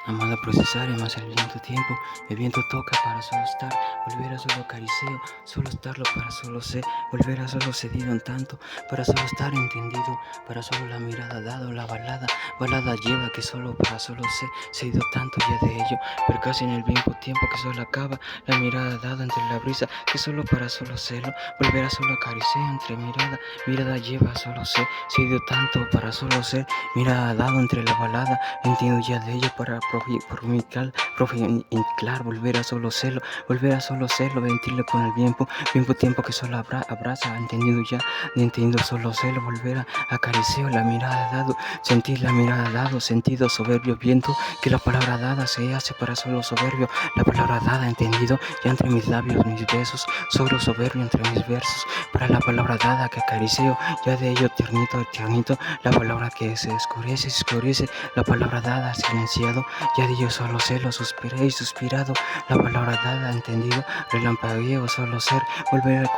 Amada procesar más el tiempo, el viento toca para solo estar, volver a solo acariceo, solo estarlo para solo ser, volver a solo cedido en tanto, para solo estar entendido, para solo la mirada dado, la balada lleva que solo para solo ser, cedido tanto ya de ello, pero casi en el mismo tiempo que solo acaba, la mirada dada entre la brisa, que solo para solo serlo, volver a solo acariceo entre mirada lleva a solo ser, cedido tanto para solo ser, mirada dado entre la balada, entiendo ya de ello para claro, volver a solo serlo, mentirle con el tiempo que solo abraza, entendido solo serlo, volver a acariciar la mirada dado, sentir la mirada dado, sentido soberbio, viento que la palabra dada se hace para solo soberbio, la palabra dada, entendido, ya entre mis labios, mis besos, solo soberbio entre mis versos, para la palabra dada que acaricieo, ya de ello tiernito, la palabra que se escurece, la palabra dada silenciado, ya de ello solo celo, suspiré y suspirado, la palabra dada, entendido, relampagueo, solo ser, volver al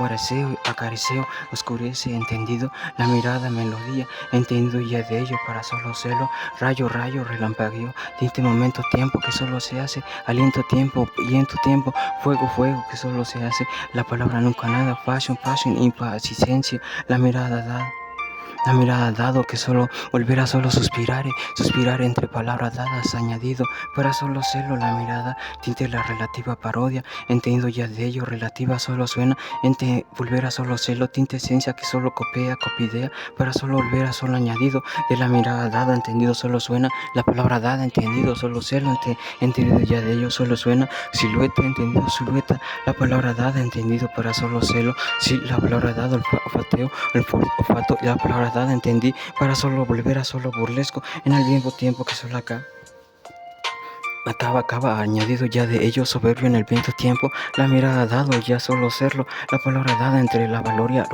acariceo, oscurece, entendido, la mirada, melodía, entendido ya de ello para solo celo, rayo, relampagueo, tinte, momento, tiempo que solo se hace, aliento, tiempo, viento, tiempo, fuego, que solo se hace, la palabra nunca nada, fashion, impaciencia, la mirada dado que solo volver a solo suspirar entre palabras dadas añadido para solo serlo, la mirada tinte la relativa parodia, entendido ya de ello, relativa solo suena, volver a solo serlo, tinte esencia que solo copidea para solo volver a solo añadido de la mirada dada, entendido solo suena, la palabra dada, entendido solo serlo, entendido ya de ello solo suena, silueta, entendido silueta, la palabra dada, entendido para solo serlo, si la palabra dada, olfato, la palabra dada, entendí para solo volver a solo burlesco en el mismo tiempo que solo acaba, añadido ya de ello, soberbio en el viento tiempo, la mirada dado, ya solo serlo, la palabra dada entre la parodia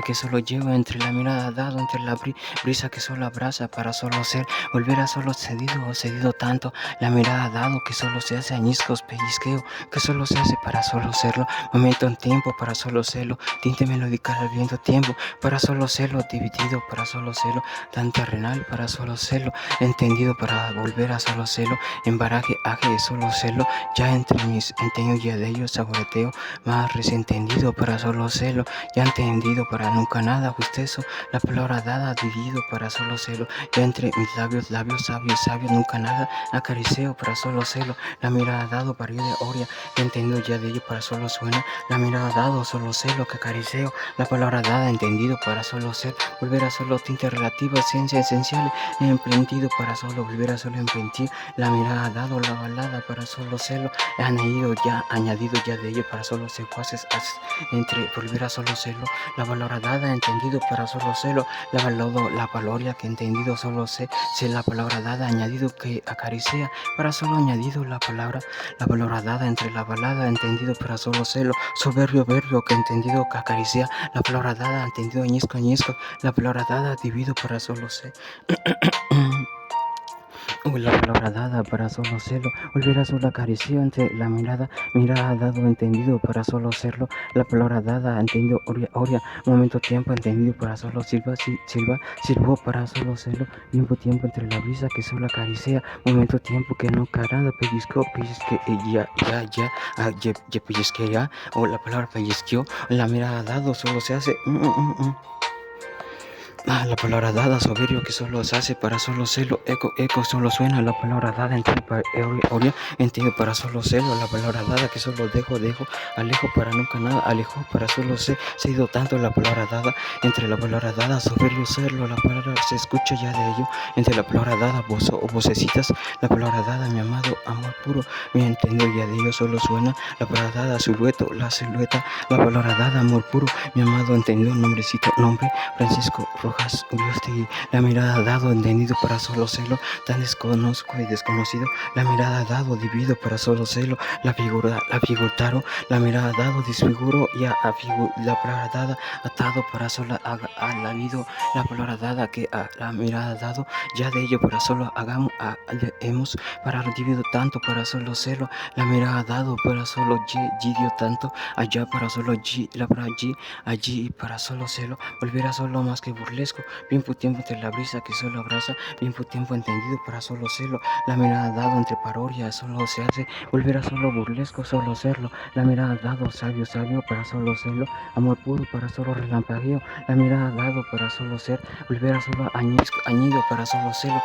que solo lleva, entre la mirada dado, entre la brisa que solo abraza para solo ser, volver a solo cedido tanto, la mirada dado que solo se hace añiscos, pellizqueo, que solo se hace para solo serlo, momento en tiempo para solo serlo, tinte melodical al viento tiempo, para solo serlo, dividido para solo serlo, tan terrenal para solo serlo, entendido para volver a solo serlo, embaraje, solo serlo, ya entre mis entendido ya de ello, saboreteo, más resentendido para solo serlo, ya entendido para nunca nada, justezo, la palabra dada, dividido para solo serlo, ya entre mis labios, sabios, nunca nada, acariceo para solo serlo, la mirada dado, barrio de oria, entendido ya de ello para solo suena, la mirada dado, solo serlo, que acariceo, la palabra dada, entendido para solo ser, volver a solo tinte relativa, ciencia esencial, emprendido para solo volver a solo emprendir, la mirada dado, la balada para solo serlo, añadido ya de ello para solo secuaces, entre volver a solo serlo, la palabra dada, entendido para solo serlo, la valoria que entendido solo sé la palabra dada, añadido que acaricea, para solo añadido la palabra dada entre la balada, entendido para solo serlo, soberbio verbio que entendido que acaricia, la palabra dada, entendido añisco, la palabra dada, divido para solo ser. La palabra dada para solo serlo, volver a solo acariciar entre la mirada dado, entendido para solo serlo, la palabra dada, entendido oria, momento, tiempo, entendido para solo silbó para solo serlo, tiempo entre la brisa que solo acaricia, momento, tiempo que no carada, pellizque, pellizquea, o la palabra pellizqueó, la mirada dado solo se hace. La palabra dada, soberbio que solo se hace para solo serlo, eco solo suena, la palabra dada, oria, entiendo para solo serlo, la palabra dada que solo dejo, alejo para nunca nada, alejo para solo ser, sido tanto la palabra dada, entre la palabra dada, soberbio serlo, la palabra se escucha ya de ello, entre la palabra dada, vocecitas, la palabra dada, mi amado, amor puro, mi entendido ya de ello solo suena, la palabra dada, la silueta, la palabra dada, amor puro, mi amado, entendido, nombrecito, nombre, Francisco Rojas Uriostegui, la mirada dado, entendido para solo serlo, tan desconozco y desconocido, la mirada dado, dividido para solo serlo, la figurtaro, la mirada dado, disfiguro y la palabra dada, atado para solo alarido, la palabra dada que la mirada dado, ya de ello para solo hemos para dividido tanto para solo serlo, la mirada dado para solo dio tanto, allá para solo la palabra allí para solo serlo, volver a solo más que burlar burlesco, tiempo entre la brisa que solo abraza, tiempo entendido para solo serlo, la mirada dado entre parodias solo se hace, volver a solo burlesco, solo serlo, la mirada dado sabio para solo serlo, amor puro para solo relampagueo, la mirada dado para solo ser, volver a solo añido para solo serlo,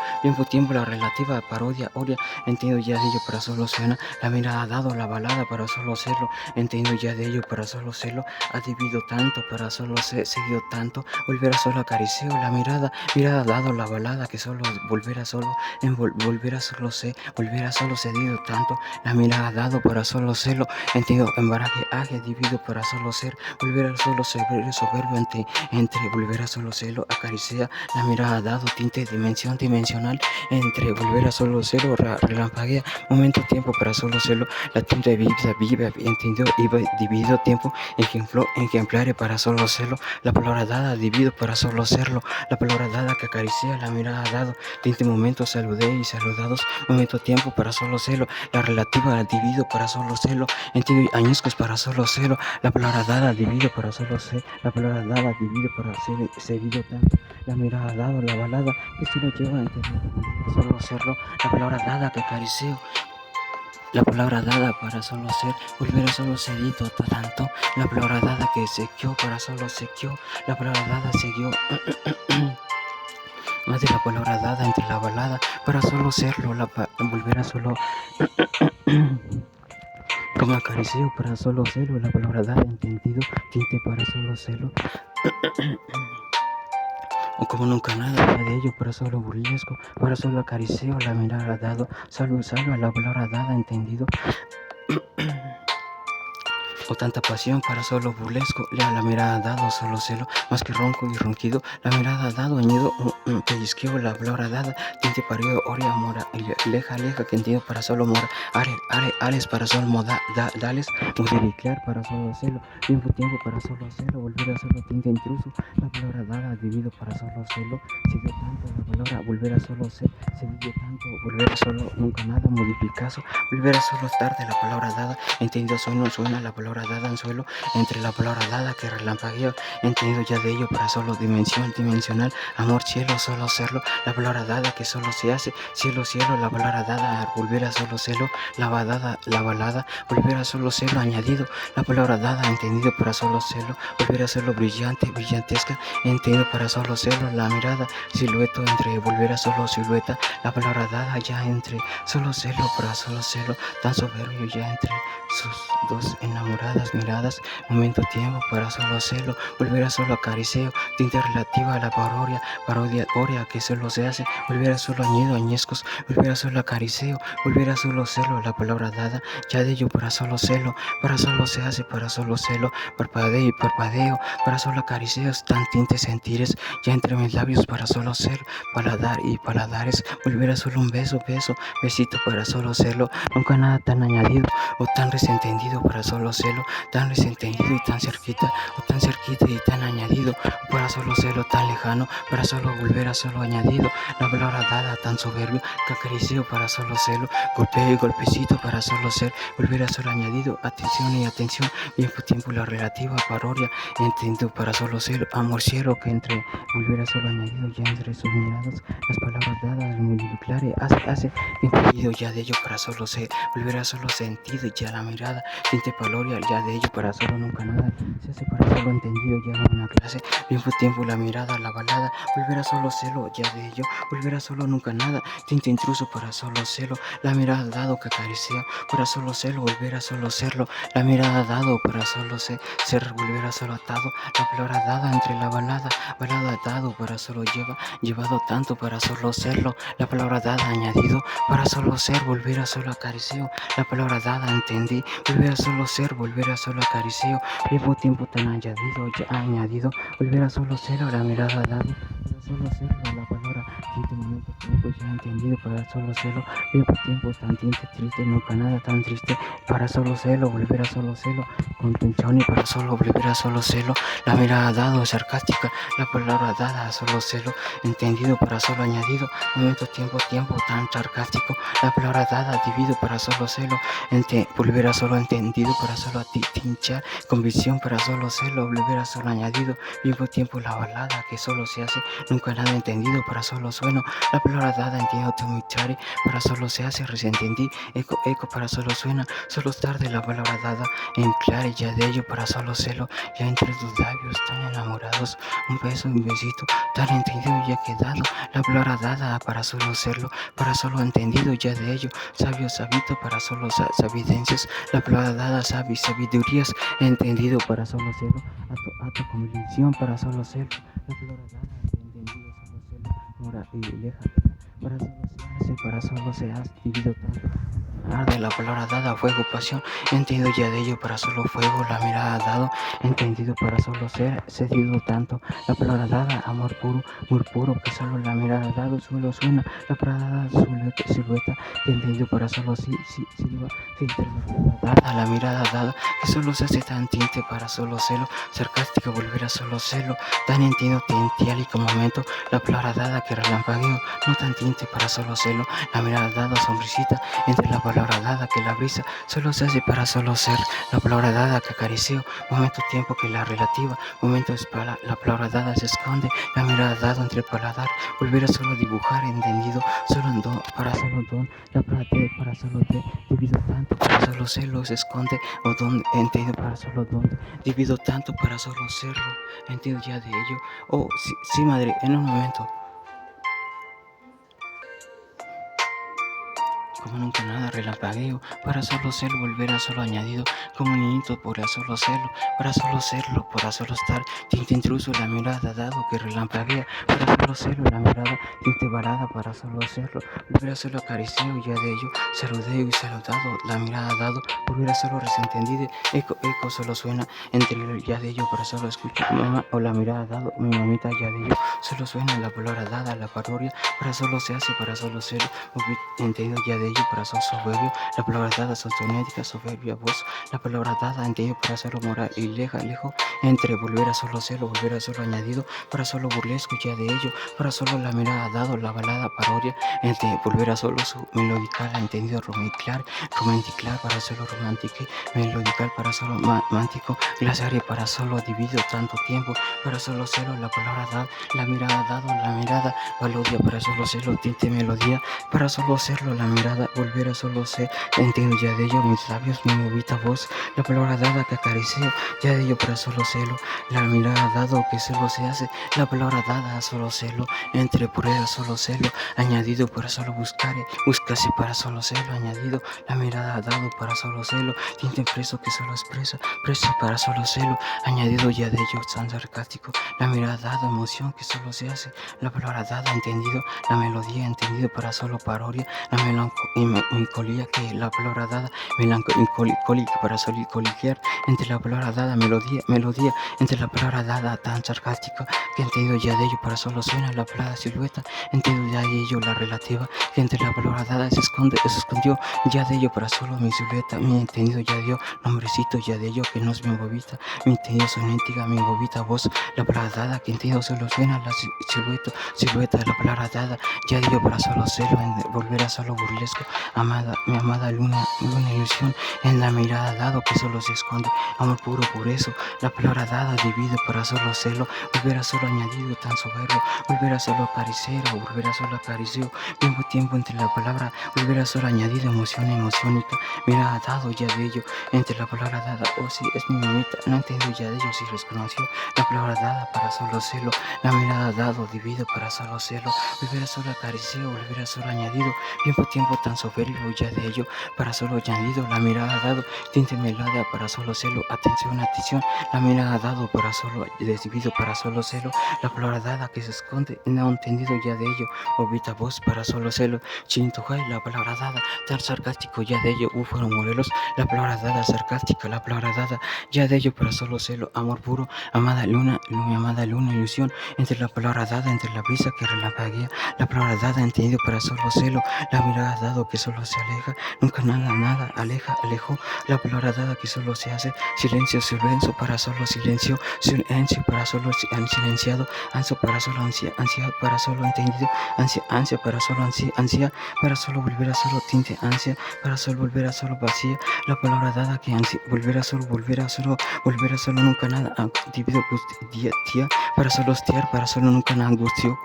tiempo la relativa parodia, oria, entiendo ya de ello para solo cena, la mirada dado la balada para solo serlo, entiendo ya de ello para solo serlo, ha vivido tanto para solo ser, seguido tanto, volver a solo acariciar la mirada dado la balada que solo volver a solo, volver a solo ser, volver a solo cedido tanto, la mirada dado para solo serlo, entiendo embaraje, divido para solo ser, volver a solo ser soberbio entre volver a solo serlo, acaricia la mirada dado tinte dimensional, entre volver a solo serlo, relampaguea, momento tiempo para solo serlo, la tinta vive, entendió, iba dividido tiempo, ejemplares para solo serlo, la palabra dada divido para solo serlo, la palabra dada que acaricia la mirada dado, tinte momento saludé y saludados, momento tiempo para solo serlo, la relativa divido para solo serlo, entiendo añoscos para solo serlo, la palabra dada divido para solo ser, la palabra dada divido para ser seguido tanto, la mirada dado la balada que solo lleva a entender solo serlo, la palabra dada que acaricio, la palabra dada para solo ser, volver a solo cedido tanto, la palabra dada que sequió para solo sequió, la palabra dada siguió. Más de la palabra dada entre la balada para solo serlo, volver a solo como acaricio para solo serlo, la palabra dada entendido, tinte para solo serlo. O como nunca nada de ello, para solo burlesco, para solo acaricio la mirada dado, salvo a la palabra dada entendido. O tanta pasión para solo burlesco, la mirada dado, solo celo, más que ronco y ronquido, la mirada dado, añido, pellizqueo, la palabra dada, tinte parido, oria, mora, leja, que entiendo para solo mora, ares para solo moda, dales, modificar para solo celo, tiempo para solo celo, volver a solo tinte intruso, la palabra dada, divido para solo celo, se dio tanto, la palabra volver a solo ser, se dio tanto, volver a solo nunca nada, modificazo, volver a solo tarde, la palabra dada, entendido suena la palabra dada anzuelo, entre la palabra dada que relampagueo, entendido ya de ello para solo dimensional, amor, cielo, solo serlo, la palabra dada que solo se hace, cielo, la palabra dada, volver a solo serlo, la balada, volver a solo serlo, añadido, la palabra dada, entendido para solo serlo, volver a serlo brillantesca, entendido para solo serlo, la mirada, silueto, entre volver a solo silueta, la palabra dada ya entre solo serlo, para solo serlo, tan soberbio ya entre sus dos enamoradas miradas, momento tiempo para solo serlo, volver a solo acariceo, tinte relativa a la parodia oria que solo se hace, volver a solo añescos, volver a solo acariceo, volver a solo serlo, la palabra dada, ya de ello para solo serlo, para solo se hace, para solo serlo, parpadeo y parpadeo, para solo acariceos, tan tintes sentires, ya entre mis labios para solo ser, paladar y paladares, volver a solo un besito para solo serlo, nunca nada tan añadido o tan desentendido para solo serlo, tan desentendido y tan cerquita, o tan cerquita y tan añadido, o para solo serlo tan lejano, para solo volver a solo añadido, la palabra dada tan soberbio, que acaricio para solo serlo, golpeo y golpecito para solo ser, volver a solo añadido, atención y atención, tiempo la relativa parodia, entiendo para solo serlo, amor cielo que entre volver a solo añadido, ya entre sus miradas, las palabras dadas muy claras, hace, entendido ya de ello para solo ser, volver a solo sentido ya la mirada, tinte paloria ya de ello para solo nunca nada, se hace para solo entendido ya una clase, tiempo la mirada, la balada, volver a solo celo ya de ello, volver a solo nunca nada, tinte intruso para solo celo, la mirada dado que acaricia, para solo celo, volver a solo serlo, la mirada dado para solo ser, volver a solo atado, la palabra dada entre la balada dado para solo llevado tanto para solo serlo, la palabra dada añadido, para solo ser, volver a solo acariceo, la palabra dada entendí, volver a solo ser, volver a solo acariceo, tiempo tan añadido, ya añadido, volver a solo ser, la mirada dada, para solo serlo, la palabra tinte momento, tiempo ya entendido para solo celo, vivo tiempo tan tinte triste, nunca nada tan triste, para solo celo, volver a solo celo, con tensión y para solo volver a solo celo, la mirada dado sarcástica, la palabra dada a solo celo, entendido para solo añadido, momento, tiempo tan sarcástico, la palabra dada divido para solo celo, volver a solo entendido para solo a ti tinchar, convicción para solo celo, volver a solo añadido, vivo tiempo la balada que solo se hace, nunca nada entendido para solo sueno, la palabra dada entiendo tu michari, para solo se hace, recién entendí, eco para solo suena, solo es tarde la palabra dada, en claro ya de ello para solo celo, ya entre tus labios tan enamorados, un beso, un besito, tan entendido ya quedado, la palabra dada para solo serlo, para solo entendido ya de ello, sabio, sabito para solo sabidencias, la palabra dada, sabidurías, entendido para solo serlo, ato convicción para solo serlo, la palabra dada, entendido solo serlo, mora y leja, para solo se hace, divido tanto. Arde la palabra dada, fuego, pasión, entendido ya de ello para solo fuego, la mirada dado, entendido para solo ser, cedido tanto, la palabra dada, amor puro, que solo la mirada dado, solo suena, la palabra dada, silueta, entendido para solo silba, dada, la mirada dada, que solo se hace tan tinte para solo celo, sarcástica, volver a solo celo, tan entiendo, tintiálico momento, la palabra dada que relampagueo, no tan tinte para solo celo, la mirada dada, sonrisita, entre la palabra dada que la brisa solo se hace para solo ser, la palabra dada que acaricio, momento, tiempo que la relativa, momento es para la palabra dada se esconde, la mirada dada entre el paladar, volver a solo dibujar, entendido, solo en don, para solo don, la palabra para solo te, divido tanto para solo serlo, se esconde, o donde, entendido para solo donde, divido tanto para solo serlo, entiendo ya de ello, oh, sí madre, en un momento. Como nunca nada relampagueo, para solo ser, volver a solo añadido, como un niñito para solo serlo, para solo estar, tinte intruso, la mirada dado que relampaguea, para solo serlo, la mirada, tinte varada para solo hacerlo, volver a solo acariciado ya de ello, saludeo y saludado, la mirada dado, volver a solo resentendido, eco solo suena, entre ya de ello para solo escuchar, mamá o la mirada dado, mi mamita ya de ello, solo suena la palabra dada, la parodia, para solo se hace, para solo serlo, entendido ya de ello para ser soberbio, la palabra dada sonética, soberbia voz, la palabra dada entendido para hacerlo moral y lejos, entre volver a solo serlo, volver a solo añadido, para solo burlesco ya de ello, para solo la mirada dado, la balada parodia, entre volver a solo su melodical, entendido romanticar, para solo romántico, melodical para solo romántico, glaciario para solo dividido tanto tiempo, para solo serlo, la palabra dada, la mirada dado, la mirada, melodia para solo serlo, tinte melodía, para solo serlo, la mirada, volver a solo ser, entiendo ya de ello, mis labios, mi movita voz, la palabra dada que acaricio, ya de ello para solo celo, la mirada dado que solo se hace, la palabra dada a solo celo, entre pruebas solo celo, añadido para solo buscar, buscase para solo celo, añadido, la mirada dado para solo celo, tinte preso que solo expresa, preso para solo celo, añadido ya de ello, tan sarcástico, la mirada dada, emoción que solo se hace, la palabra dada, entendido, la melodía, entendido para solo parodia, la melancolía que la palabra dada, melancólica para solo coliquear, entre la palabra dada, melodía, entre la palabra dada, tan sarcástica, que entendido ya de ello para solo suena, la palabra silueta, entendido ya de ello la relativa, que entre la palabra dada se escondió, ya de ello para solo mi silueta, mi entendido ya dio, nombrecito ya de ello que no es mi bobita, mi entendido sonética, mi bobita voz, la palabra dada, que entendido solo suena, la silueta de la palabra dada, ya de ello para solo serlo, volver a solo burlesco, amada, mi amada luna ilusión, en la mirada dado que solo se esconde, amor puro por eso, la palabra dada divide para solo celo, volver a solo añadido tan soberbio, volver a solo acariciero, volver a solo acaricio, mismo tiempo entre la palabra, volver a solo añadido emociónica, mirada dado ya de ello, entre la palabra dada, oh sí, es mi mamita, no entiendo ya de ello si reconoció, la palabra dada para solo celo, la mirada dado divide para solo celo, volver a solo acaricio, volver a solo añadido, mismo tiempo tan soberbio ya de ello, para solo solo añadido, la mirada dado, tinte melodía para solo celo, atención, atención, la mirada dado para solo decidido para solo celo, la palabra dada que se esconde, no entendido ya de ello, ovita voz para solo celo, chinito high, la palabra dada, tan sarcástico ya de ello, fueron Morelos, la palabra dada sarcástica, la palabra dada ya de ello para solo celo, amor puro, amada luna, amada luna, ilusión, entre la palabra dada, entre la brisa que relampaguea, la palabra dada entendido para solo celo, la mirada dado que solo se aleja, nunca nada, nada, aleja, alejó, la palabra dada que solo se hace, silencio, silencio para solo silencio, silencio para solo silenciado, ansia para solo ansia, ansia para solo entendido, ansia, ansia para solo ansia, ansia para solo volver a solo tinte, ansia para solo volver a solo vacía, la palabra dada que ansia, volver a solo, nunca nada, divido, día, para solo hostiar, para solo nunca nada, angustio,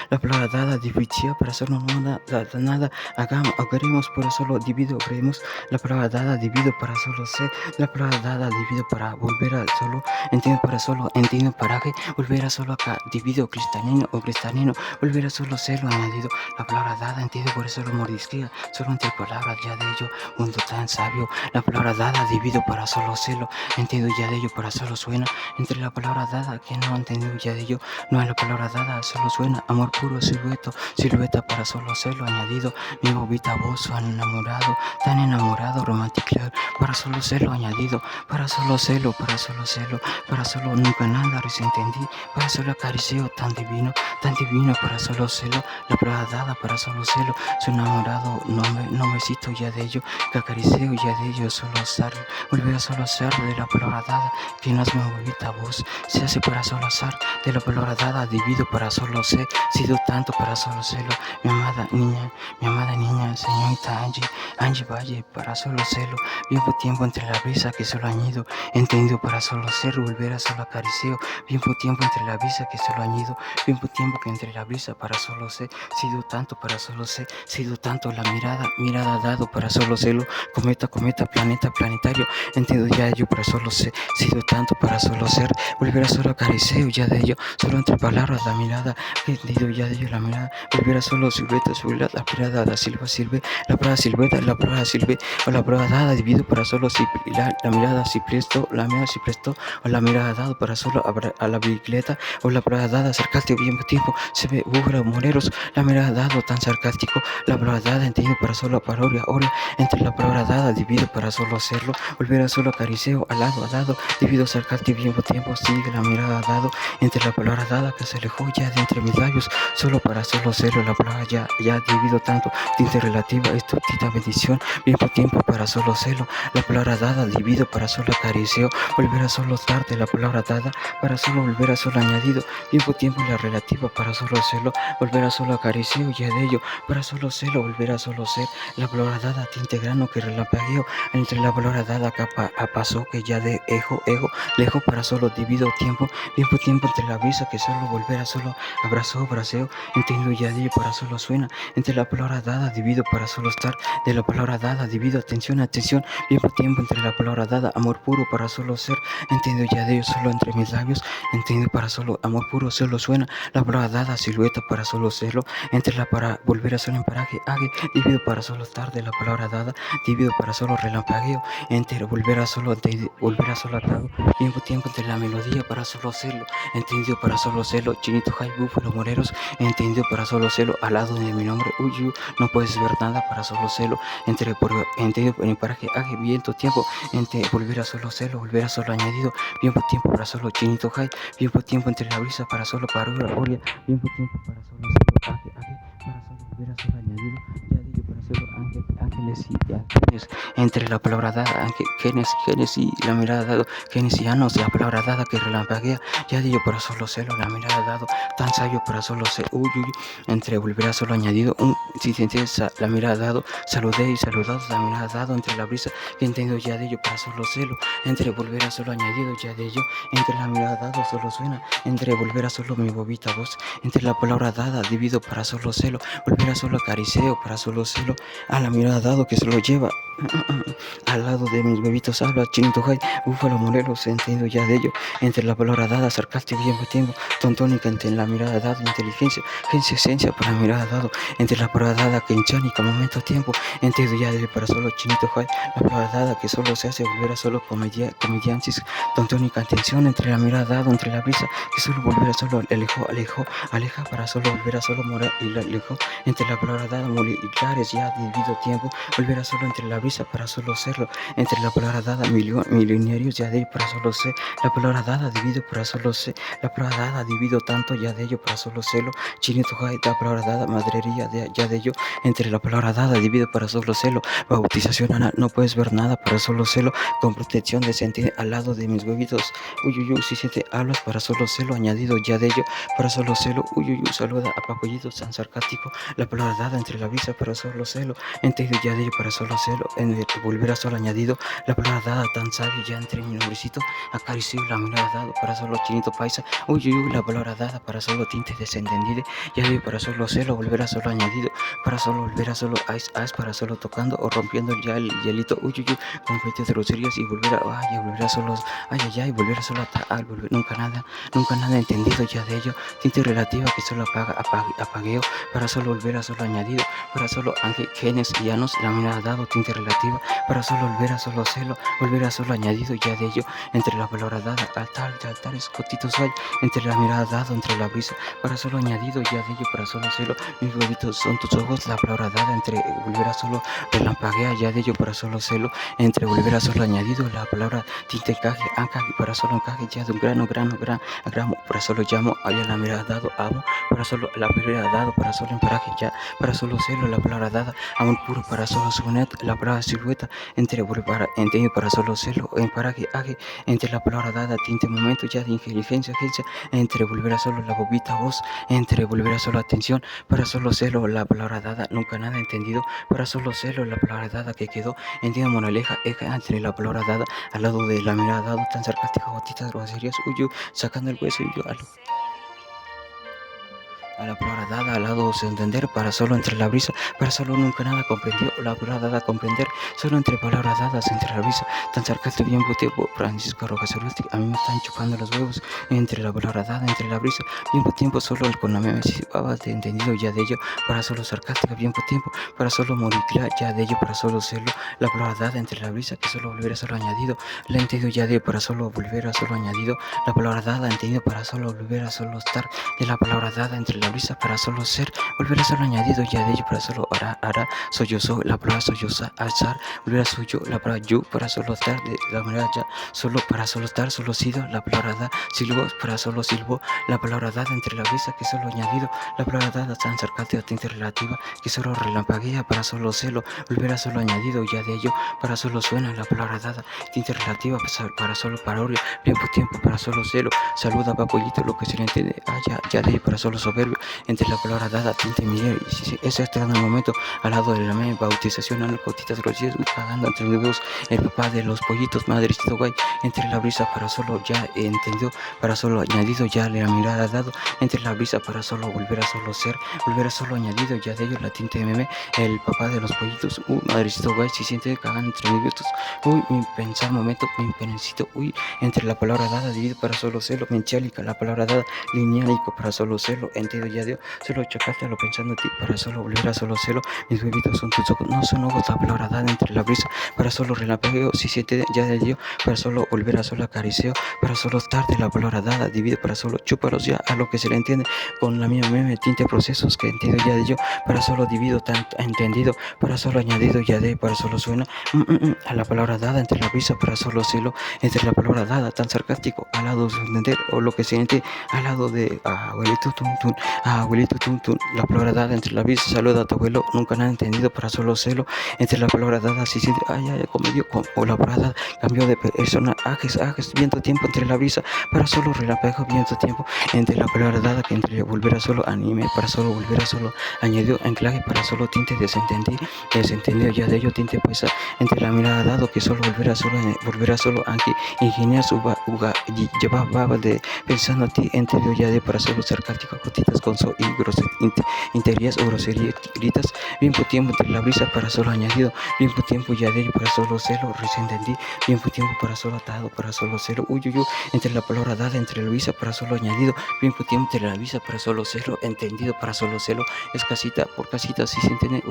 la palabra dada, dividia, para solo no nada, hagamos, haremos, por solo divido, haremos, la palabra dada, divido para solo ser, la palabra dada, divido para volver a solo, entiendo para solo, entiendo paraje, volver a solo acá, divido cristalino o cristalino, volver a solo serlo añadido, la palabra dada, entiendo por eso lo mordisquea, solo entre palabras ya de ello, mundo tan sabio, la palabra dada, divido para solo serlo, entiendo ya de ello, para solo suena, entre la palabra dada, que no entendido ya de ello, no es la palabra dada, solo suena, amor puro, silueta para solo serlo añadido, mi bobita voz, tan enamorado, romántico, para solo serlo añadido, para solo serlo, para solo nunca nada, recién entendí, para solo acaricieo, tan divino, para solo serlo, la palabra dada, para solo serlo, su enamorado, no me cito ya de ello, que acaricieo ya de ello, solo azar, volver a solo azar de la palabra dada, que no es mi bobita voz, se hace para solo azar, de la palabra dada, divido para solo ser, sido tanto para solo serlo, mi amada niña, señorita Angie Valle, para solo serlo, viejo tiempo entre la brisa que solo añido, entendido para solo ser, volver a solo acaricieo, viejo tiempo entre la brisa que solo añido, viejo tiempo que entre la brisa para solo ser, sido tanto para solo ser, sido tanto la mirada dado para solo serlo, cometa, planeta, planetario, entiendo ya ello para solo ser, sido tanto para solo ser, volver a solo acaricieo ya de ello, solo entre palabras la mirada, entendido ya de ello la mirada, volver a solo silueta, la mirada da silva sirve, la palabra silveta, la palabra silve, o la palabra dada divido para solo si la mirada si presto, o la mirada dado para solo a la bicicleta, o la palabra dada sarcástico bien tiempo, se ve moreros, la mirada dado tan sarcástico, la palabra dada entendido para solo parodia, ora, entre la palabra dada divido para solo hacerlo, volver a solo acaricieo, al lado, divido sarcástico bien tiempo, sigue la mirada dado, entre la palabra dada que se alejó ya de entre mis labios, solo para solo hacerlo, la palabra ya divido tanto, tinte relativa, esto tita bendición, bien tiempo para solo hacerlo, la palabra dada divido para solo acaricieo, volver a solo tarde, la palabra dada para solo volver a solo añadido, bien tiempo la relativa para solo hacerlo, volver a solo acaricieo ya de ello, para solo hacerlo, volver a solo ser, la palabra dada tinte grano que relampagueo, entre la palabra dada capa a paso que ya de ego, lejos para solo divido tiempo, bien tiempo entre la brisa que solo volver a solo abrazo, braseo, entiendo ya de ello para solo suena, entre la palabra dada divido para solo estar, de la palabra dada divido atención, bien tiempo entre la palabra dada, amor puro para solo ser, entiendo ya de ello solo entre mis labios, entiendo para solo amor puro solo suena, la palabra dada silueta para solo serlo, entre la para volver a solo en paraje, divido para solo estar, de la palabra dada, divido para solo relampagueo, entre volver a solo atado, tiempo entre la melodía para solo hacerlo, entendido para solo hacerlo, chinito high búfalo moreros, entendido para solo hacerlo, al lado de mi nombre, no puedes ver nada para solo hacerlo, entendido en el paraje, viento tiempo, entre volver a solo hacerlo, volver a solo añadido, tiempo para solo chinito high, tiempo entre la brisa para solo parodia, tiempo para solo hacerlo, para solo volver a solo añadido, ya digo para solo ángeles y ángeles, entre la palabra dada, genes y la mirada dado, genesianos, la palabra dada que relampaguea, ya digo para solo serlo, la mirada dado, tan sabio para solo ser, entre volver a solo añadido, si sientes la mirada dado, saludé y saludados, la mirada dado, entre la brisa, que entiendo ya de ello para solo serlo, entre volver a solo añadido, ya de ello, entre la mirada dado solo suena, entre volver a solo mi bobita voz, entre la palabra dada, divido para solo serlo, celo, volverá solo acariciado para solo celo, a la mirada dado que se lo lleva. Al lado de mis bebitos habla Chinito High, Búfalo Morelos, entiendo ya de ello. Entre la palabra dada, sarcástico y tiempo, tontónica entre la mirada dada, inteligencia, esencia para la mirada dado. Entre la palabra dada, que enchánica, momento, tiempo, entiendo ya de ello para solo Chinito High. La palabra dada que solo se hace volver a solo comediantes, tontónica atención entre la mirada dada, entre la brisa, que solo volver a solo aleja para solo volver a solo morar y la alejó. Entre la palabra dada, militares ya dividido tiempo, volver a solo entre la brisa para solo serlo, entre la palabra dada, milenarios ya de ello para solo ser, la palabra dada divido para solo ser, la palabra dada divido tanto ya de ello para solo serlo, Chinito High, la palabra dada, madrería ya de ello, entre la palabra dada divido para solo serlo, bautización Ana, no puedes ver nada para solo serlo, con protección de sentir al lado de mis huevitos, si siete hablas para solo serlo, añadido ya de ello para solo serlo, saluda a Papollito tan sarcástico, la palabra dada entre la brisa para solo serlo, entendido ya de ello para solo serlo, en el volver a solo añadido, la palabra dada tan sabio ya entre mi nombrecito, acarició la mirada dado para solo Chinito Paisa, la palabra dada para solo tinte desentendido, ya de ello para solo serlo, volver a solo añadido, para solo volver a solo para solo tocando o rompiendo ya el hielito, con feitos de groserías y volver a solo, y volver a solo volver, nunca nada entendido ya de ello, tinte relativa que solo apagueo, para solo volver a solo añadido, para solo genes llanos, la mirada dado, tinte relativa, para solo volver a solo celo, volver a solo añadido ya de ello, entre la palabra dada, altares, cotitos hay, entre la mirada dado, entre la brisa, para solo añadido ya de ello, para solo celo, mis huevitos son tus ojos, la palabra dada, entre volver a solo relampaguea ya de ello, para solo celo, entre volver a solo añadido, la palabra tinte encaje, para solo encaje ya de un gramo, para solo llamo, allá la mirada dado, amo, para solo la palabra dado, para solo emparaje ya, para solo celo, la palabra dada, amor puro para solo sonet, la palabra silueta, entre para entendido para solo celo, emparaje, entre la palabra dada, tinte momento ya de inteligencia, agencia, entre volver a solo la bobita voz, entre volver a solo atención, para solo celo, la palabra dada, nunca nada entendido, para solo celo, la palabra dada que quedó, entiendo moraleja, entre la palabra dada, al lado de la mirada dado, tan sarcástica, gotitas groserías, sacando el hueso a la palabra dada al lado se entender, para solo entre la brisa, para solo nunca nada comprendió, la palabra dada comprender, solo entre palabras dadas entre la brisa, tan sarcástico bien tiempo, Francisco Rojas Urrusti, a mí me están chupando los huevos, entre la palabra dada, entre la brisa, bien tiempo, solo el con la meme de entendido ya de ello, para solo sarcástica bien tiempo, para solo morir ya de ello, para solo serlo, la palabra dada entre la brisa, que solo volver a solo añadido, la entendido ya de para solo volver a solo añadido, la palabra dada entendido para solo volver a solo estar, de la palabra dada entre la brisa para solo ser, volver a solo añadido ya de ello para solo hará, sollozo, la palabra solloza, alzar, volver a suyo, la palabra yo para solo estar, de la manera ya, solo para solo estar, solo sido, la palabra da, silbo para solo silbo, la palabra dada entre la brisa que solo añadido, la palabra dada tan sarcástica, tinte relativa, que solo relampaguea para solo celo, volver a solo añadido ya de ello, para solo suena, la palabra dada, tinte relativa para solo parodia, tiempo para solo celo, saluda Papollito, lo que se le entiende, ya de ello para solo soberbio, entre la palabra dada, tinte Miguel, ese está en el momento, al lado de la meme, bautización, cotitas groserías, pagando entre los huevos, el papá de los pollitos, madrecito guay, entre la brisa para solo ya entendió, para solo añadido ya le la mirada dado, entre la brisa para solo volver a solo ser, volver a solo añadido ya de ello, la tinte meme, el papá de los pollitos, madrecito guay, se siente cagando entre mis huevos, mi pensar momento, mi penecito, entre la palabra dada, dividido para solo celo, menchalica, la palabra dada, linealico para solo celo, entendido ya de solo chocaste lo pensando en ti, para solo volver a solo celo, mis bebitos son tus ojos, no son ojos, la palabra dada entre la brisa, para solo relampagueo, si siete ya de Dios, para solo volver a solo acariceo, para solo estar de la palabra dada, divide para solo chúpalos ya a lo que se le entiende, con la mía meme, tinte procesos que entiendo ya de yo, para solo divido tan entendido, para solo añadido ya de, para solo suena, a la palabra dada entre la brisa, para solo celo, entre la palabra dada, tan sarcástico, al lado de entender, o lo que se entiende, al lado de abuelito abuelito la palabra dada entre la brisa, saluda a tu abuelo, nunca nada entendido para solo celo, entre la palabra dada, si siente, comió, o la palabra dada, cambió de persona, ajes, viento tiempo entre la brisa, para solo relampagueo, viento tiempo, entre la palabra dada, que entre volver a solo anime, para solo volver a solo añadió anclaje, para solo tinte desentendido ya de ello, tinte poesa, entre la mirada dado, que solo volver a solo aunque ingeniar su llevaba de pensando a ti, entendido ya de para solo sarcástico, cotitas vergonzó y interiores o groserías gritas, bien por tiempo entre la brisa para solo añadido, bien por tiempo ya de ello para solo celo, recién entendí, bien por tiempo para solo atado, para solo celo, entre la palabra dada, entre la visa para solo añadido, bien por tiempo entre la visa para solo celo, entendido para solo celo, es casita por casita, si se entiende,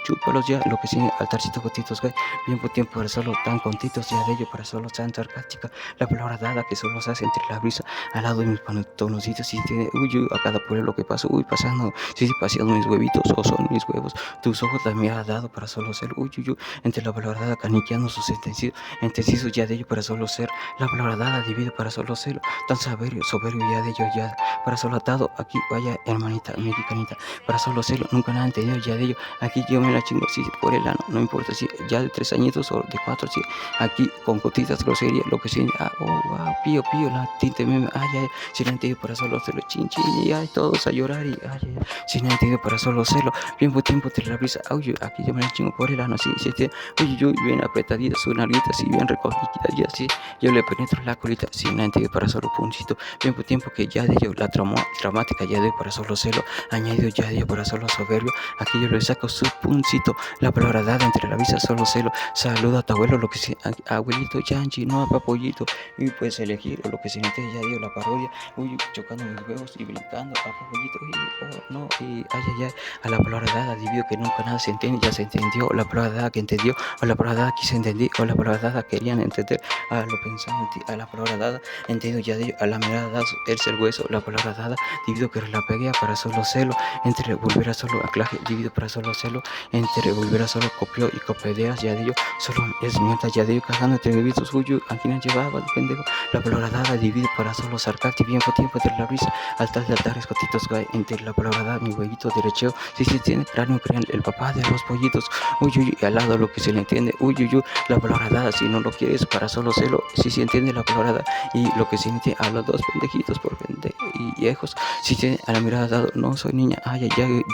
chúpalos ya, lo que sigue, altarcito gotitos, güey, bien por tiempo para solo tan contitos, ya de ello para solo tan sarcástica, la palabra dada que solo se hace entre la brisa, al lado de mis pantaloncitos, si se entiende, a cada pueblo que paso, pasando, si paseando mis huevitos, o son mis huevos, tus ojos la mirada dado para solo ser, entre la palabra dada caniqueando sus entendidos ya de ello para solo ser, la palabra dada divide para solo ser, tan soberbio ya de ello ya, para solo atado, aquí vaya hermanita mexicanita, para solo serlo, nunca nada entendido ya de ello, aquí yo me la chingo, si por el ano, no importa si ya de 3 añitos o de 4, si aquí con gotitas groserías, lo que sea, wow, pío, la tinte meme, si no entendido para solo hacerlo, chin, y todos a llorar, y si no entendido para solo hacerlo, bien por tiempo te la brisa, aquí yo me la chingo por el ano, si bien apretadita su nalguita, si bien recogida, ya así, yo le penetro la colita, si no entendido para solo puncito, bien por tiempo que ya de ello, la traumática ya de para solo celo, añadido ya de ello para solo soberbio, aquí yo le saco su puncito, la palabra dada entre la visa solo celo, saluda a tu abuelo, lo que sea, abuelito chanchi, no a papollito, y puedes elegir, o lo que se entiende ya de ello, la parodia, chocando mis huevos y brincando a papollito, no, y a la palabra dada, divido que nunca nada se entiende, ya se entendió, la palabra dada que entendió, o la palabra dada que se entendió, o la palabra dada querían entender, a lo pensando en ti, a la palabra dada, entendido ya de ello, a la mirada dada, el hueso, la palabra dada, divido que relapeguea para solo celo, entre volver a solo aclaje, divido para solo celo, entre volver a solo copio y copedeas, ya de ello, solo es mierda, ya de ello, cagando entre bebitos, aquí no llevaba el pendejo, la palabra dada, divido para solo sarcastic, bien por tiempo entre la brisa, altas de altares, cotitos, entre la palabra dada, mi huevito derecheo, si se tiene cráneo, crean el papá de los pollitos, y al lado lo que se le entiende, la palabra dada, si no lo quieres para solo celo, si se entiende la palabra dada, y lo que se entiende a los dos pendejitos por vende y viejos, si tiene a la mirada dado, no soy niña,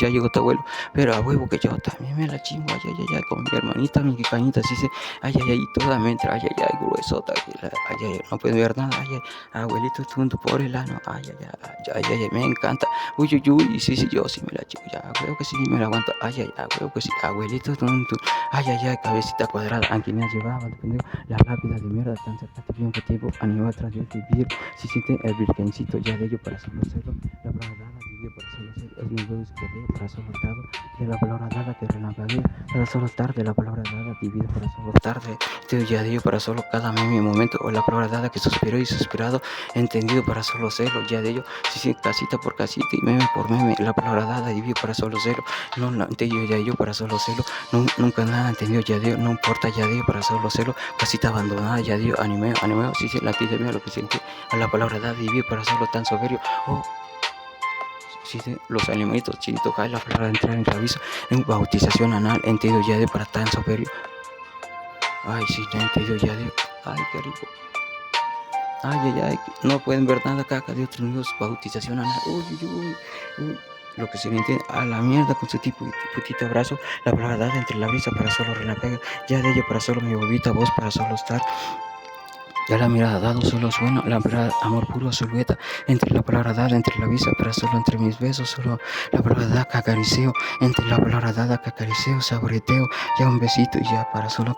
ya llegó tu abuelo, pero a huevo que yo también me la chingo, con mi hermanita, mi cañita, si se, toda me entra, gruesota, no puedo ver nada, abuelito tunto por el ano, me encanta, sí, yo sí me la chingo, ya, huevo que sí me la aguanto, huevo que sí, abuelito tunto, cabecita cuadrada, aquí me llevaba, la lápida de mierda, tan cerca de tiempo, animal tras de vivir, si siente el virgencito, ya de ello para solo hacerlo, la palabra dada, vivió para solo hacerlo, es mi huevo que para solo dado, de la palabra dada que relampaguea, para solo tarde, la palabra dada, divide para solo tarde, ya de ello para solo cada meme momento, o la palabra dada que suspiró y suspirado, entendido para solo hacerlo, ya de ello, si casita por casita y meme por meme, la palabra dada, divide para solo hacerlo, no entendido ya de ello para solo hacerlo, nunca nada entendido ya de ello, no importa ya de ello para solo hacerlo, casita abandonada ya de ello, animeo, si se la pide lo que siente, a la palabra dada, divide para solo tan soberbio, los animalitos chinitos, la palabra de entrar en la visa, en bautización anal, entendido ya de para tan soberbio, sí, entendido ya de, qué rico. No pueden ver nada caca de otros niños, bautización anal, lo que se entiende a la mierda con su putito abrazo, la palabra dada entre la brisa para solo relampaguear, ya de ello para solo mi bobita voz para solo estar, ya la mirada dado solo suena, la palabra amor puro silueta, entre la palabra dada, entre la visa, para solo entre mis besos, solo la palabra dada que acariceo, entre la palabra dada que acariceo, saboreteo, ya un besito y ya para solo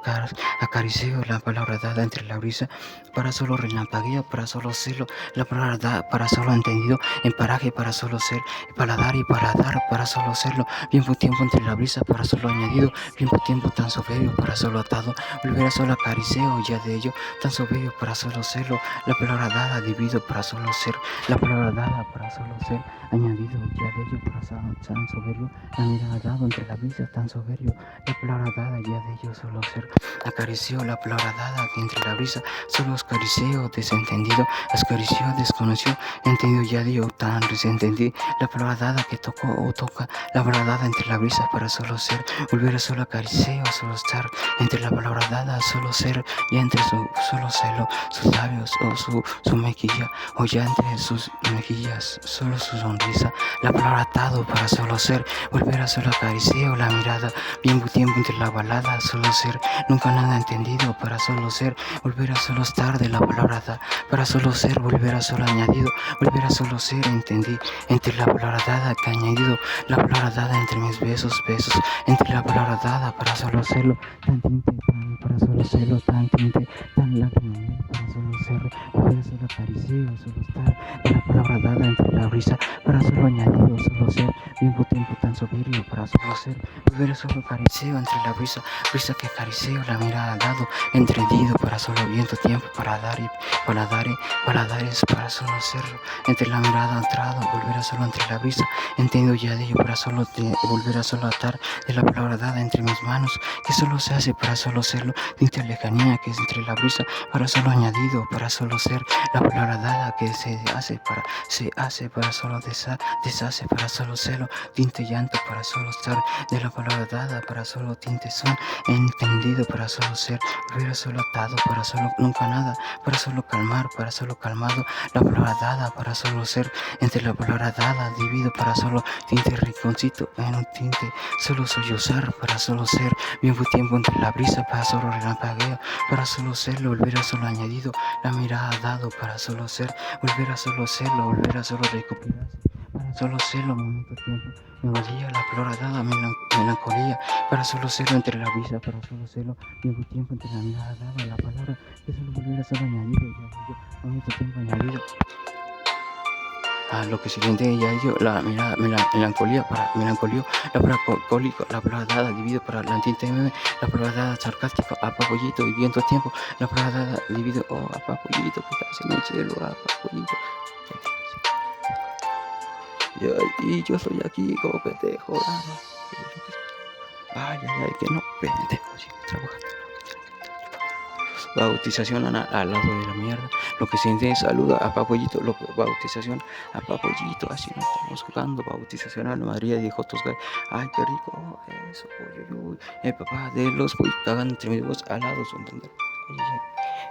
acariceo, la palabra dada entre la brisa, para solo relampagueo, para solo celo, la palabra dada para solo entendido, en paraje para solo ser, paladar y paladar para solo serlo, bien por tiempo entre la brisa para solo añadido, bien por tiempo tan soberbio para solo atado, volver a solo acariceo, ya de ello, tan soberbio para solo serlo, la palabra dada divido para solo ser, la palabra dada para solo ser, añadido ya de ello para tan soberbio, la mirada dado entre la brisa tan soberbio, la palabra dada ya de ello solo ser, acarició la palabra dada que entre la brisa solo acarició, desentendido, acarició, desconoció, entendido ya de ello tan desentendido, la palabra dada que tocó o toca, la palabra dada entre la brisa para solo ser, volver a solo acariciar, solo estar, entre la palabra dada solo ser y entre su solo celo, celo, sus labios o su mejilla, o ya entre sus mejillas, solo su sonrisa, la palabra atado para solo ser, volver a solo acariciar la mirada, bien tiempo entre la balada, solo ser, nunca nada entendido para solo ser, volver a solo estar de la palabra da, para solo ser, volver a solo añadido, volver a solo ser, entendí, entre la palabra dada que ha añadido, la palabra dada entre mis besos, entre la palabra dada para solo serlo, tan tinte, para solo serlo, tan tinte, tan lágrima, para solo serlo, volver a solo acariciar, solo estar, de la palabra dada entre la brisa, para solo añadido, solo ser, vivo tiempo tan soberbio para solo ser, volver a solo acariciar entre la brisa que acaricio, la mirada dado, entendido para solo viento tiempo para dar y para dar es para solo serlo, entre la mirada entrado, volver a solo entre la brisa, entendido ya de ello para solo volver a solo atar de la palabra dada entre mis manos, que solo se hace para solo serlo, de lejanía que es entre la brisa, para solo añadido, para solo ser, la palabra dada que se hace para solo deshace para solo serlo, tinte llanto para solo estar, de la palabra dada para solo tinte son, entendido para solo ser, volver a solo atado para solo nunca nada, para solo calmar, para solo calmado, la palabra dada para solo ser, entre la palabra dada divido para solo tinte rinconcito en un tinte, solo sollozar para solo ser, bien fue tiempo entre la brisa para solo relampagueo, para solo serlo, volver a solo añadido, la mirada dado para solo ser, volver a solo serlo, volver a solo recuperarse, para solo serlo, momento tiempo, melodía, la palabra dada, melancolía, para solo serlo entre la brisa, para solo serlo, bien fue tiempo entre la mirada dada, la palabra que solo volver a solo añadido, ya momento tiempo añadido. A lo que siguiente ya dio la mirada, melancolía para melancolía, la palabra cólico, la palabra dada, dividido para la tinte meme, la palabra dada sarcástico, apapollito y viento tiempo, la palabra dada, dividido, oh apapollito, que estás en el cielo, apapollito. Y yo soy aquí como pendejo. Ay, que no, pendejo, sigue trabajando. Bautización al lado de la mierda, lo que siente saluda a Papollito, bautización a Papollito, así no estamos jugando, bautización a la María de Jotosgay, ay qué rico, eso, uy, el papá de los pues cagan entre mis dos alados, ¿entender?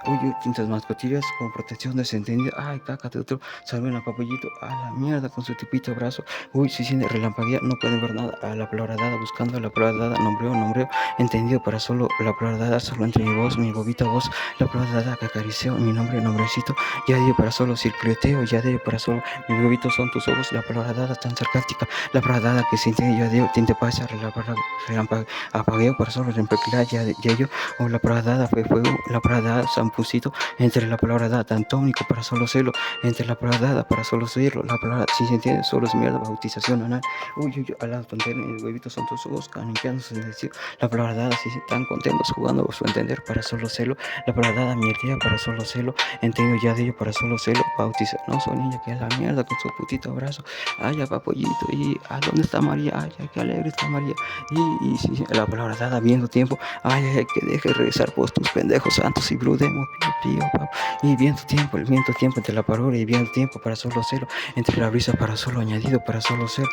Oye, tintas mascotillas con protección desentendida. Ay, caca de otro. Salven a Papollito a la mierda con su tipito brazo. Uy, si siente relampaguea, no pueden ver nada. A la palabra dada, buscando a la palabra dada. Nombreo. Entendido para solo la palabra dada, solo entre mi voz, mi bobita voz. La palabra dada que acaricieo, mi nombrecito. Ya dio para solo circuleteo, ya dio para solo mis bobitos son tus ojos. La palabra dada tan sarcástica. La palabra dada que siente, ya dio, tinte pasa, la palabra apagueo para solo reemplazar, ya yo. O la palabra dada fue fuego, la palabra dada pusito entre la palabra dada tan tónico para solo serlo, entre la palabra dada para solo serlo, la palabra si se entiende solo es mierda, bautización anal, uy, a la tontería, el huevito son tus ojos, caninqueándose es decir, la palabra dada si están contentos jugando o su entender para solo serlo, la palabra dada mierda para solo serlo, entiendo ya de ello para solo serlo, bautiza, no son niña que es la mierda con su putito abrazo, ay, Papollito, y ¿a dónde está María? Ay, qué alegre está María, y si la palabra dada viendo tiempo, ay, que deje regresar por tus pendejos santos y bludemos, y viento tiempo, el viento tiempo entre la palabra y viento tiempo para solo serlo, entre la brisa para solo añadido para solo ser,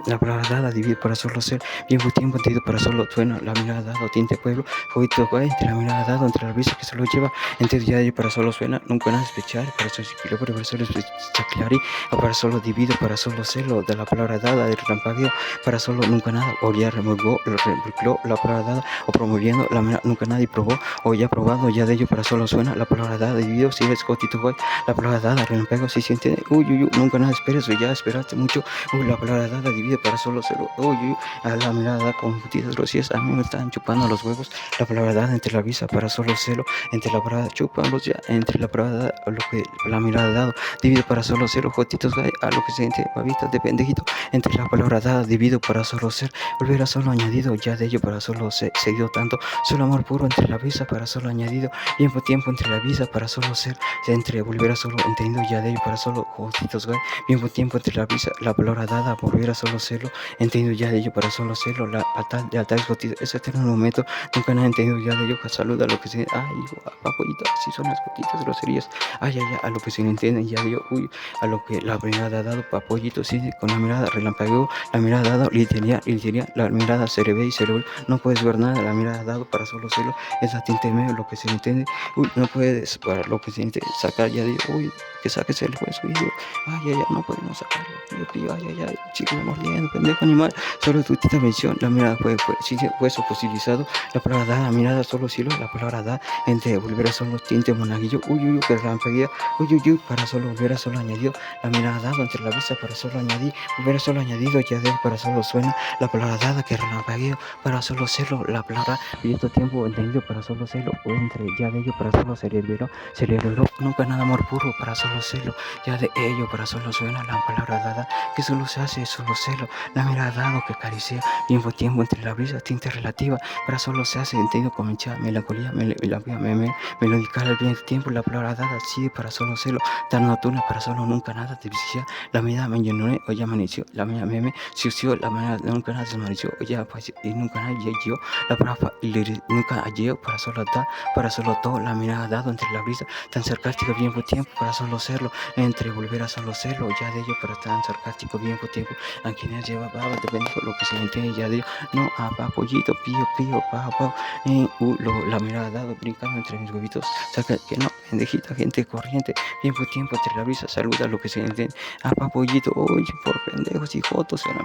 la palabra dada dividido para solo ser, viento tiempo entendido para solo suena, la mirada dado tinte pueblo, juguito entre la mirada dado entre la brisa que solo lleva, entre ya para solo suena, nunca nada especial, para solo kilómetro, para solo especial, para solo dividido para solo serlo, de la palabra dada del rampagueo, para solo nunca nada, o ya remolgó la palabra dada, o promoviendo la mirada, nunca nadie probó, o ya probado, ya de ello para solo suena, la palabra dada dividido, si eres cotito guay, la palabra dada relampagueo, si se entiende, uy, nunca nada esperes, o ya esperaste mucho, uy, la palabra dada divide para solo serlo, uy, a la mirada con putitas groserías, a mí me están chupando los huevos, la palabra dada entre la visa para solo serlo, entre la palabra chúpanlos ya, entre la palabra dada, lo que la mirada dado, divide para solo serlo, jotitos gay, a lo que se entiende, babitas de pendejito, entre la palabra dada, divido para solo ser, volver a solo añadido, ya de ello para solo se dio tanto, solo amor puro entre la visa para solo añadido, tiempo entre la visa para solo ser, entre volver a solo entendido, ya de ello para solo jotitos gay, tiempo entre la visa, la palabra dada, volver a solo serlo, entendido ya de ello para solo serlo, la atal de altares gotitas, ese eterno momento, nunca nada entendido ya de ello, saluda a lo que se, ay, hijo, a Papollito, así son las gotitas groserías, ay, a lo que se entiende, ya de ello, uy, a lo que la mirada dado, Papollito, sí, con la mirada relampagueo, la mirada dado, litería, la mirada se le ve y se le ve, no puedes ver nada, la mirada dado para solo serlo, es la tinte medio, lo lo que se entiende, uy, no puedes, para lo que se entiende, sacar ya de, uy, que saques el juez, uy, ay, ay, ay, no podemos sacarlo, pío, ay, ay, ay, chico, mordiendo, pendejo animal, solo tu mención, la mirada fue fosilizado, la palabra da, la mirada solo cielo, la palabra da, entre volver a solo tinte monaguillo, uy, uy, que relampaguea, uy, uy, uy, para solo volver a solo añadió, la mirada dado entre la vista para solo añadir, volver a solo añadido, ya de para solo suena, la palabra dada que relampagueo, para solo serlo, la palabra viento tiempo entendido para solo serlo, o entre ya de ello para solo cerebro, nunca nada amor puro para solo serlo, ya de ello para solo suena, la palabra dada que solo se hace, solo serlo, la mirada dado que acaricia, tiempo entre la brisa, tinta relativa, para solo se hace entendido comienza, melancolía, melodical al bien tiempo, la palabra dada, sí, para solo serlo, tan nocturna para solo nunca nada te visía, la mirada me llenó, hoy amaneció, la mía meme, sució, la mirada nunca nada desmaneció, hoy pues, y nunca nada yo, la palabra nunca hallé, para solo da, para solo todo, la mirada dado entre la brisa, tan sarcástico bien tiempo, para solo serlo, entre volver a solo serlo, ya de ello para tan sarcástico bien tiempo, a quienes llevaba, depende de lo que se entiende, ya de ello, no, pollito, pío, la mirada dado, brincando entre mis huevitos, saca que no, pendejita, gente corriente, bien tiempo entre la brisa, saluda lo que se entiende, pollito, oye, por pendejos y fotos, a la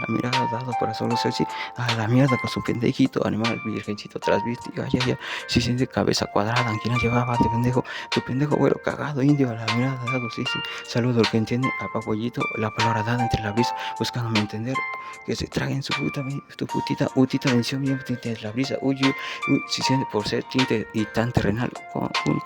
mirada dado, para solo ser, sí, a la mierda con su pendejito, animal, virgencito, tras viste, ay, si siente cabeza cuadrada, ¿quién la llevaba, de pendejo, tu pendejo, güero, cagado, indio, a la mirada dado, sí, saludo al que entiende, pollito, la palabra dada entre la brisa, buscándome entender, que se traguen su puta, tu utita mención bien tinte la brisa, uy, si siente por ser tinte y tan terrenal, con un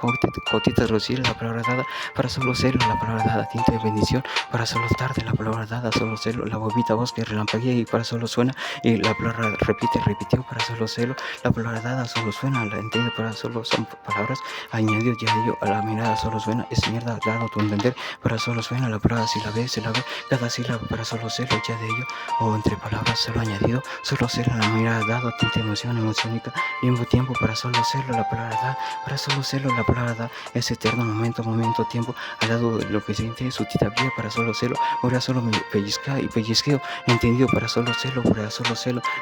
cotita rociera, la palabra dada, para solo serlo, la palabra dada, tinte de bendición, para solo tarde, la palabra dada, solo serlo, la bobita voz que relampaguea y para solo suena, y la palabra repitió, para solo serlo, la palabra dada solo suena, la entiendo, para solo son palabras, añadido ya de ello, a la mirada solo suena, es mierda, dado tu entender, para solo suena, la palabra si la ve, cada sílaba, para solo serlo, ya de ello, o entre palabras solo añadido, solo serlo, la mirada dado, tinte emociónica, tiempo, para solo serlo, la palabra da, para solo serlo, la palabra da, es eterno momento, tiempo, al lado de lo que siente, su tita vía, para solo serlo, ahora solo me pellizca y pellizqueo, entendido, para solo serlo,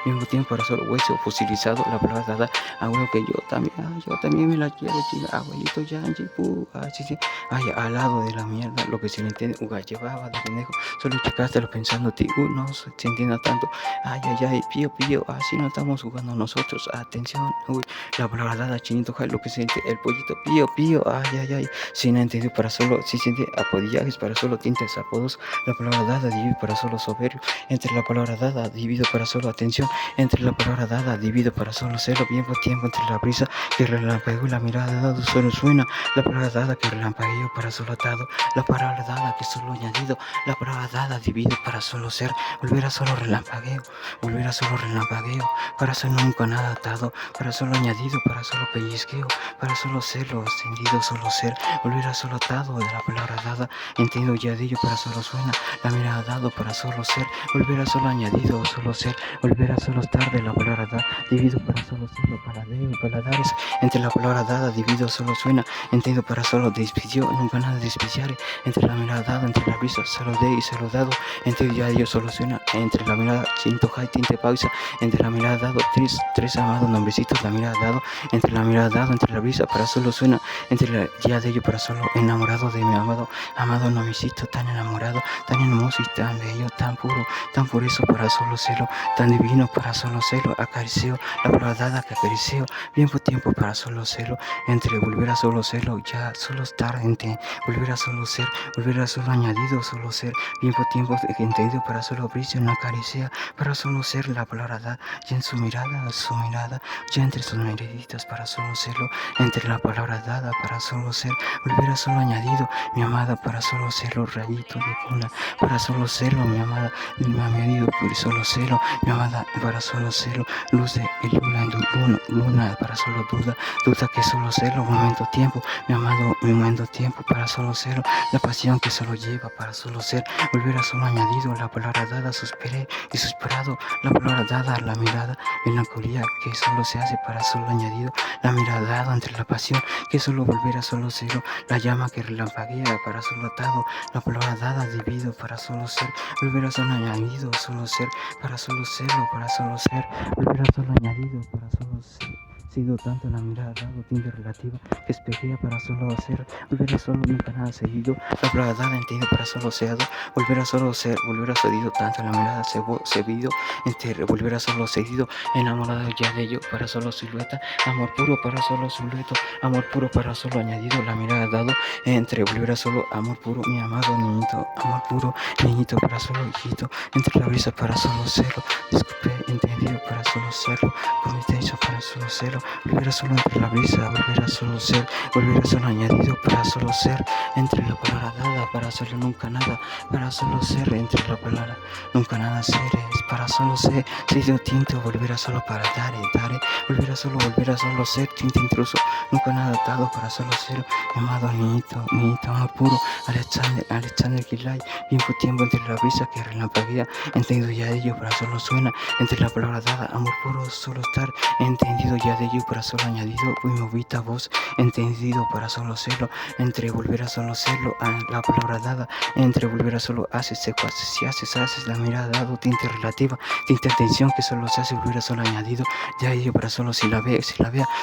mismo tiempo, para solo hueso, fosilizado, la palabra dada, huevo que yo también me la quiero, chinga, abuelito Yanji, sí, ay, al lado de la mierda, lo que se le entiende, llevaba de pendejo, solo checaste pensando, no se entienda tanto, ay, pío, así no estamos jugando nosotros, atención, uy, la palabra dada, chinito, lo que siente, el pollito, pío, ay, sin entendido, para solo, si siente apodillajes, para solo tintes apodos, la palabra dada, divido para solo soberbio, entre la palabra dada, divido para solo atención, entre la palabra dada, divido para solo celo, tiempo, entre la brisa, que relampagueó, la mirada dada, solo suena, la palabra dada, que relampagueó, para solo atado, la palabra dada, que solo añadido, la palabra dada, divido para solo ser, volver a solo relampagueo, para solo nunca nada atado, para solo añadido, para solo pellizqueo, para solo serlo, extendido, solo ser, volver a solo atado, de la palabra dada, entiendo ya de ello, para solo suena, la mirada dado, para solo ser, volver a solo añadido, solo ser, volver a solo estar, de la palabra dada, divido para solo serlo, paladeo y paladares, entre la palabra dada, divido, solo suena, entiendo para solo despidió, nunca nada despreciare, entre la mirada dada, entre la brisa, solo de y solo dado, entre ya ello solo suena, entre la mirada, cinto high, tinte pausa, entre la mirada dado, tres amados nombrecitos, la mirada dado, entre la mirada dado, entre la brisa, para solo suena, entre la ya de ello, para solo enamorado de mi amado novicito, tan enamorado, tan hermoso y tan bello, tan puro, tan por eso, para solo celo, tan divino, para solo celo, acaricio, la palabra dada que acaricio, bien por tiempo, para solo celo, entre volver a solo celo, ya solo estar, entre volver a solo ser, volver a solo añadido, solo ser, bien por tiempo, entendido, para solo brillo, una caricia, para solo ser, la palabra da, y en su mirada, ya entre sus miraditas, para solo serlo, entre la palabra dada, para solo ser, volver a solo añadido, mi amada, para solo serlo, rayito de cuna, para solo serlo, mi amada, mi añadido, por solo serlo, mi amada, para solo serlo, luz de luna, para solo duda que solo serlo, tiempo, mi amado, mi momento tiempo, para solo serlo, la pasión que solo lleva, para solo ser, volver a solo añadido, la palabra dada, suspiré y suspirado, la palabra dada, la mirada, melancolía que solo se hace, para solo añadido, la mirada dada entre la pasión que solo volver a solo serlo, la llama que relampaguea, para solo atado, la palabra dada, divido, para solo ser, volver a solo añadido, solo ser, para solo serlo, para solo ser, volver a solo añadido, para solo ser. sido tanto la mirada dado, tinte relativa, que espejea para solo hacer, volver a solo nunca nada seguido, la palabra dada entendido para solo seado, volver a solo ser, volver a cedido tanto la mirada cebido, volver a solo seguido, enamorado ya de ello para solo silueta, amor puro para solo silueto, amor puro para solo añadido, la mirada dado, entre volver a solo amor puro, mi amado niñito, amor puro, niñito para solo hijito, entre la brisa para solo serlo, disculpe, entendido para solo serlo, comitencia para solo serlo, volver a solo entre la brisa, volver a solo ser, volver a solo añadido para solo ser, entre la palabra dada para solo nunca nada, para solo ser, entre la palabra nunca nada seres, para solo ser, sido tinto, volver a solo para dar, volver a solo ser, tinto intruso, nunca nada atado para solo ser, amado niñito, amor puro, Alexander Gilay, bien fue tiempo entre la brisa que relampaguea, entendido ya de ello para solo suena, entre la palabra dada, amor puro, solo estar, entendido ya de ello para solo añadido, muy movita voz, entendido para solo serlo, entre volver a solo serlo, a la palabra dada, entre volver a solo haces, si haces, la mirada dado, tinte relativa, tinte atención que solo se hace volver a solo añadido, ya ello para solo si la vea,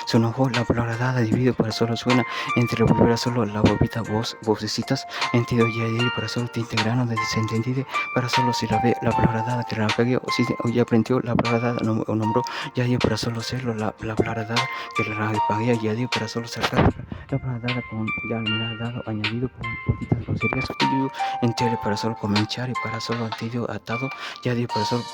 se enojó, la palabra dada, dividido para solo suena, entre volver a solo la bobita vocecitas, entendido ya de ello para solo tinte grano de desentendido, para solo si la ve, la palabra dada que la pegué, o ya aprendió, la palabra dada o nombró, ya ello para solo serlo, la palabra dada que la pagué, ya dio para solo sacar, la palabra dada con ya la mirada dado, añadido con poquitas groserías, entero para solo comenzar y para solo anterior atado, ya dio para solo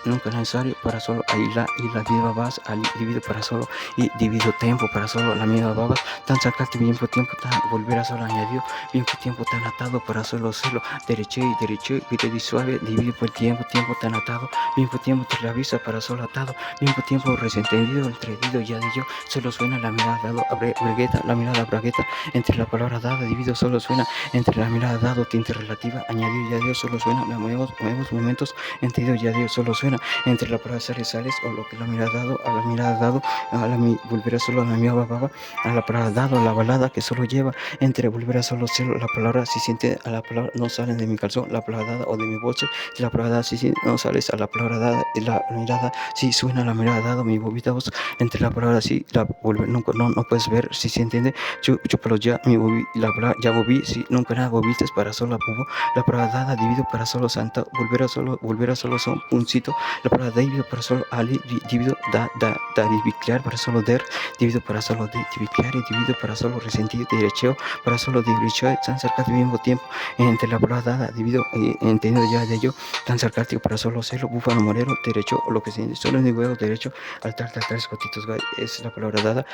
nunca necesario para solo ahí la vida vas al divido para solo y divido tiempo para solo la misma babas tan sacarte bien por tiempo tan volver a solo añadió bien por tiempo tan atado para solo hacerlo derecho y te suave divido por tiempo tan atado bien por tiempo te la avisa para solo atado bien por tiempo resentendido entredido ya de yo solo suena la mirada dado bregueta la mirada bragueta entre la palabra dada divido solo suena entre la mirada dado tinte relativa añadido ya Dios solo suena nuevos momentos entendido ya Dios solo suena entre la palabra sales o lo que la mirada dado a la mirada dado a la volverá solo a la mía baba a la palabra dado a la balada que solo lleva entre volver a solo ser la palabra si siente a la palabra no salen de mi calzón la palabra dada o de mi bolsa la palabra dada si no sales a la palabra dada y la mirada si suena la mirada dado mi bobita voz entre la palabra si la volver nunca no puedes ver si se entiende chúpalo ya mi bobi la palabra ya bobí si nunca nada bobiste para solo la palabra dada divido para solo santa volver a solo son puncito la palabra divido para solo ali divido diviclear para solo der divido para solo diviclear y divido para solo resentido derecheo para solo divicho tan cerca al mismo tiempo entre la palabra dada divido entendido ya de ello tan sarcástico para solo serlo búfalo morero derecho o lo que se solo en el huevo derecho altar escotitos es la palabra dada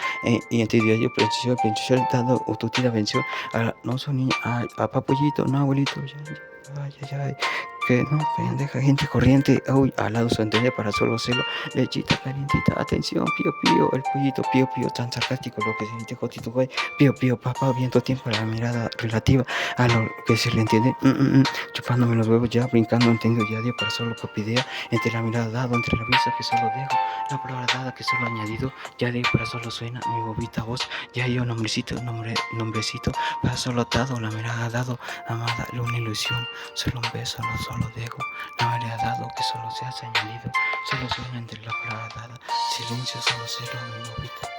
y entendido yo prensión dado o tu tira venció a no son ni a papollito no abuelito ay que no pendeja gente corriente uy al lado su entender para solo serlo lechita calientita atención pío el pollito pío tan sarcástico lo que se siente jotito güey pío papá viento tiempo la mirada relativa a lo que se le entiende chupándome los huevos ya brincando entendido ya dio para solo copidea entre la mirada dado entre la vista que solo dejo la palabra dada que solo añadido ya dio para solo suena mi bobita voz ya yo nombrecito para solo atado la mirada dado amada una ilusión solo un beso no solo dejo la mirada dado que solo se hace añadido solo suena entre la palabra dada silencio solo cero mi bobita